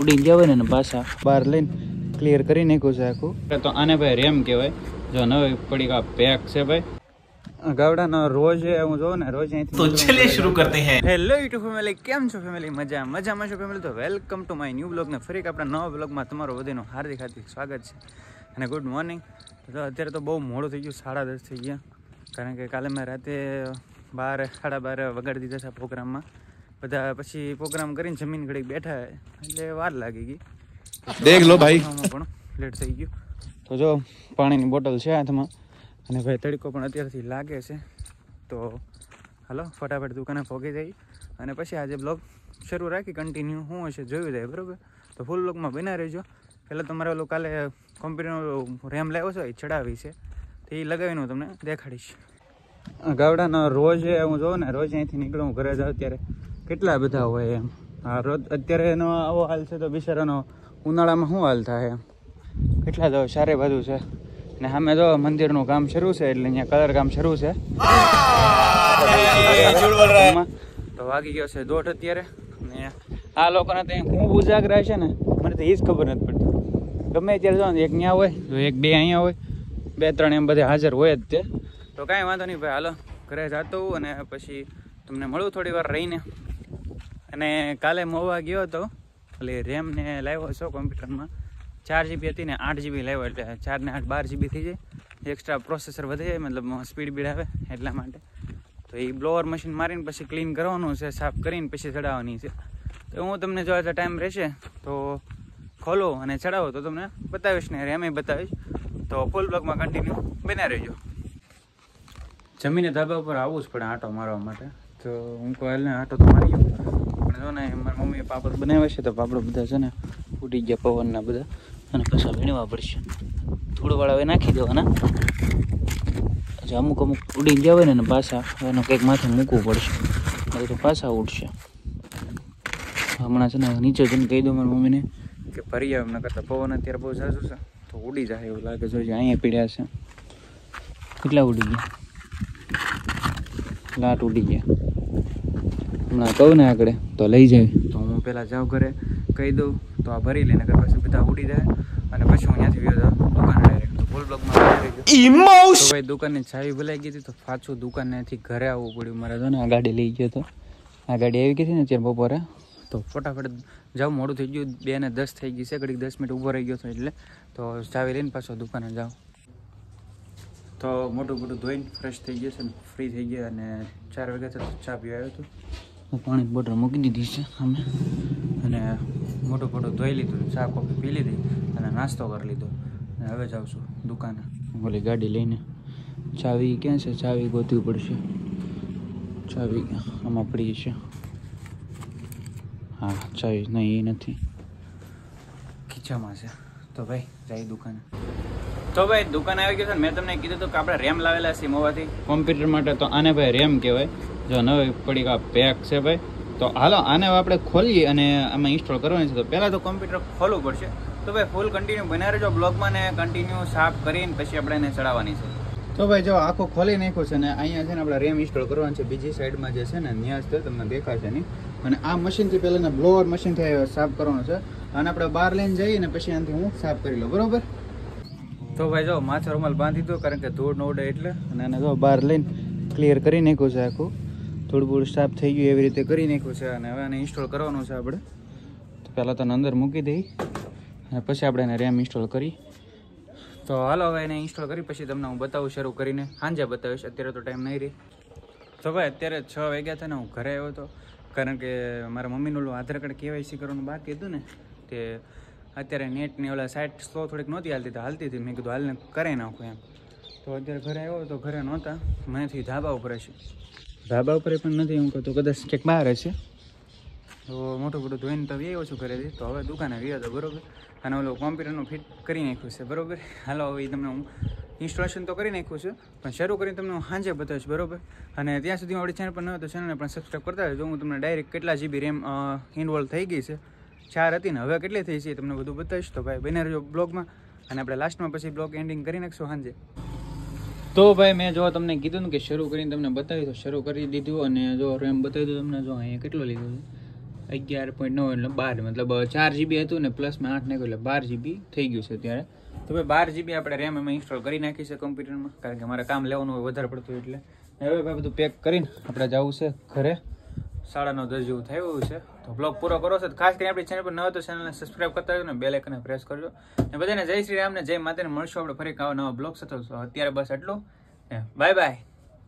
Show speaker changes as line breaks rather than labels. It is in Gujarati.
ઉડી ગયા હોય ને પાછા બહાર લઈને ક્લિયર કરી નાખ્યું છે આખું. તો આને ભાઈ રેમ કહેવાય. જો નવી પડી પેક છે ભાઈ ગાવડાનો રોજ હું જોઉં ને રોજ અહીંથી. તો ચલિए शुरू करते हैं. હેલો યુટ્યુબ ફેમિલી, કેમ છો ફેમિલી? મજામાં છો ફેમિલી? તો welcome to my new blog ને ફરી આપણા નવા બ્લોગમાં તમારું બધાનું હાર્દિક સ્વાગત છે અને ગુડ મોર્નિંગ. તો અત્યારે તો બહુ મોડું થઈ ગયું, 10:30 થઈ ગયા, કારણ કે કાલે મેં રાતે 12 વગાડી દીધા છે પ્રોગ્રામમાં. બધા પછી પ્રોગ્રામ કરીને જમીન ઘડીક બેઠા એટલે વાર લાગી ગઈ. દેખ લો ભાઈ, પણ લેટ થઈ ગયું. તો જો પાણીની બોટલ છે હાથમાં અને ભાઈ તડકો પણ અત્યારથી લાગે છે. તો હાલો ફટાફટ દુકાને પહોંચી જઈ અને પછી આજે બ્લોગ શરૂ રાખી કન્ટિન્યુ શું હશે જોયું જાય, બરાબર? તો ફૂલ બ્લોગમાં બના રહેજો. પહેલાં તમારે ઓલું કાલે કોમ્પ્યુટરનો રેમ લાવ્યો છે એ ચડાવી છે, તો એ લગાવીને હું તમને દેખાડીશ. ગાવડાનો રોજ હું જોઉં ને રોજ અહીંથી નીકળું હું ઘરે જાઉં ત્યારે કેટલા બધા હોય એમ. હા રોજ અત્યારે એનો આવો હાલ છે તો બિચારાનો ઉનાળામાં શું હાલ થાય એમ. કેટલા જો સારે બાજુ છે ને સામે જો મંદિરનું કામ શરૂ છે એટલે અહીંયા કલર કામ શરૂ છે. તો વાગી ગયો છે 1:30 અત્યારે ને આ લોકોને તો ખૂબ ઉજાગરા છે ને, મને તો એ જ ખબર નથી પડતી. ગમે ત્યારે જો એક ત્યાં હોય તો એક બે અહીંયા હોય, 2-3 એમ બધે હાજર હોય જ તે. તો કાંઈ વાંધો નહીં ભાઈ, હાલો ઘરે જતો હું અને પછી તમને મળું થોડી વાર રહીને. અને કાલે મોવા ગયો હતો એટલે રેમ ને લાવ્યો છો કોમ્પ્યુટરમાં. 4GB હતી ને 8GB લાવ્યો એટલે 4 ને 8 12GB થઈ જાય. એક્સ્ટ્રા પ્રોસેસર વધે જાય, મતલબ સ્પીડ બીડ આવે એટલા માટે. તો એ બ્લોઅર મશીન મારીને પછી ક્લીન કરવાનું છે, સાફ કરીને પછી ચડાવવાની છે. તો હું તમને જો આજે ટાઈમ રહેશે તો ખોલો અને ચડાવો તો તમને બતાવીશ ને રેમે બતાવીશ. તો ફૂલ બ્લોગમાં કન્ટિન્યુ બના રહેજો. જમીને ધાબા ઉપર આવવું જ પડે આંટો મારવા માટે. તો હું કહું ને આંટો તો મારી ગયો પણ જો ને મારી મમ્મીએ પાપડ બનાવ્યા છે તો પાપડો બધા છે ને ઉડી ગયા પવનના બધા, અને પાછા વીણવા પડશે. થોડું વાળા હવે નાખી દેવાના. અમુક ઉડી ગયા હોય ને પાછા એનો કંઈક માથે મૂકવું પડશે, નહીં તો પાછા ઉડશે. હમણાં છે ને નીચે જઈને કહી દઉં મારી મમ્મીને કે ભરી આવે, એમના કરતાં પવન અત્યારે બહુ ઝાઝું છે તો ઉડી જાય એવું લાગે. જોઈએ અહીંયા પીડ્યા છે, કેટલા ઉડી ગયા, લાટ ઉડી ગયા. હમણાં કહું ને આગળ તો લઈ જાય. તો હું પહેલાં જાઉં ઘરે કહી દઉં તો આ ભરી લઈને પછી બધા ઉડી જાય અને પછી હું ત્યાંથી ગયો દુકાન ડાયરેક્ટ. તો ફૂલ બ્લોગમાં તો ભાઈ દુકાનની ચાવી ભૂલાઈ ગઈ હતી તો પાછું દુકાનેથી ઘરે આવવું પડ્યું મારે. તો ને આ ગાડી લઈ ગયો તો આ ગાડી આવી ગઈ હતી ને અત્યારે બપોરે, તો ફટાફટ જાઉં, મોડું થઈ ગયું, 2:10 થઈ ગઈ છે, ઘડીક 10 મિનિટ ઊભો રહી ગયો હતો એટલે. તો ચાવી લઈને પાછો દુકાને જાઉં. તો મોટું ધોઈને ફ્રેશ થઈ ગયો છે ને ફ્રી થઈ ગયા અને 4 વાગ્યા તો ચા પીવા આવ્યો હતો. પાણી બોટલ મૂકી દીધી છે અમે અને મોટું ધોઈ લીધું, ચા કોફી પી લીધી અને નાસ્તો કરી લીધો. અને હવે જાઉં છું દુકાને ઓલી ગાડી લઈને. ચાવી ક્યાં છે? ચાવી ગોતવી પડશે. ચાવી આમાં પડી છે. હા ચાવી નહીં, એ નથી, ખીચામાં છે. તો ભાઈ જાય દુકાને. તો ભાઈ દુકાને આવી ગયો છે. મેં તમને કીધું હતું કે આપણે રેમ લાવેલા છે મોવાથી કોમ્પ્યુટર માટે. તો આને ભાઈ રેમ કહેવાય. જો નવી પડી પેક છે ભાઈ. તો હાલો આને આપણે ખોલીએ અને આમાં ઇન્સ્ટોલ કરવાની છે. તો પહેલાં તો કોમ્પ્યુટર ખોલવું પડશે. તો ભાઈ ફૂલ કન્ટિન્યુ બના રહેજો બ્લોગમાં ને કન્ટિન્યુ સાફ કરીને પછી આપણે એને ચડાવવાની છે. તો ભાઈ જો આખો ખોલી નાખ્યો છે ને અહીંયા છે ને આપણે રેમ ઇન્સ્ટોલ કરવાનું છે. બીજી સાઈડમાં જે છે ને ત્યાં જ તમને દેખાશે નહીં. અને આ મશીનથી પહેલાં બ્લોઅર મશીનથી સાફ કરવાનું છે. અને આપણે બહાર લઈને જઈએ ને પછી આનાથી હું સાફ કરી લઉં, બરાબર? તો ભાઈ જો માથે રૂમાલ બાંધી દો કારણ કે ધૂળ ન ઉડે એટલે. અને એને જો બહાર લઈને ક્લિયર કરી નાખ્યું છે આખું. થોડું સાફ થઈ ગયું એવી રીતે કરી નાખ્યું છે. અને હવે એને ઇન્સ્ટોલ કરવાનું છે આપણે. તો પહેલાં તો અંદર મૂકી દઈ અને પછી આપણે એને રેમ ઇન્સ્ટોલ કરી. તો હાલો હવે એને ઇન્સ્ટોલ કરી પછી તમને હું બતાવું શરૂ કરીને. સાંજે બતાવીશ, અત્યારે તો ટાઈમ નહીં રહી. તો ભાઈ અત્યારે 6 વાગ્યા હતા ને હું ઘરે આવ્યો હતો કારણ કે મારા મમ્મીનું આધાર કાર્ડ KYC કરવાનું બાકી હતું ને, તે અત્યારે નેટની ઓલા સાઇટ સ્લો થોડીક નહોતી હાલતી હતી. મેં કીધું હાલને કરી નાખું એમ. તો અત્યારે ઘરે આવ્યો તો ઘરે નહોતા, મનેથી ધાબા ઉપર હશે. ધાબા ઉપર પણ નથી, હું કહું તો કદાચ ક્યાંક બહાર હશે. તો મોટું ધોઈને તો આવ્યો છું ઘરેથી. તો હવે દુકાને આવ્યો હતો, બરાબર? અને ઓલું કોમ્પ્યુટરનું ફિટ કરી નાખ્યું છે, બરાબર? હાલો હવે તમને હું ઇન્સ્ટોલેશન તો કરી નાખ્યું છે પણ શરૂ કરીને તમને હું સાંજે બતાવીશ, બરાબર? અને ત્યાં સુધી આપણી ચેનલ પર ન હોય તો ચેનલને પણ સબસ્ક્રાઈબ કરતા હોય. તો હું તમને ડાયરેક્ટ કેટલા GB રેમ ઇન્વોલ્વ થઈ ગઈ છે, 4 હતી ને હવે કેટલી થઈ છે તમને બધું બતાવીશ. તો ભાઈ બને રહેજો બ્લોગમાં અને આપણે લાસ્ટમાં પછી બ્લોગ એન્ડિંગ કરી નાખશું સાંજે. તો ભાઈ મેં જો તમને કીધું ને કે શરૂ કરીને તમને બતાવી તો શરૂ કરી દીધું. અને જો રેમ બતાવી દઉં તમને, જો અહીંયા કેટલો લીધો છે 11.9 એટલે 12 મતલબ 4 GB હતું ને પ્લસમાં 8 નાખ્યું એટલે 12 GB થઈ ગયું છે અત્યારે. તો ભાઈ 12 GB આપણે રેમ એમાં ઇન્સ્ટોલ કરી નાખી છે કમ્પ્યુટરમાં, કારણ કે મારે કામ લેવાનું હોય વધારે પડતું એટલે. હવે ભાઈ બધું પેક કરીને આપણે જવું છે ઘરે. 9:30 જેવું થયું છે. તો બ્લોગ પૂરો કરો છો. ખાસ કરીને આપણી ચેનલ પર ન હોય તો ચેનલને સબસ્ક્રાઇબ કરતા રહેજો ને બેલ આઇકનને પ્રેસ કરજો. અને બધાને જય શ્રી રામ ને જય માતાને. મળશું આપણે ફરી નવા બ્લોગ સાથે. અત્યારે બસ એટલું. Bye bye.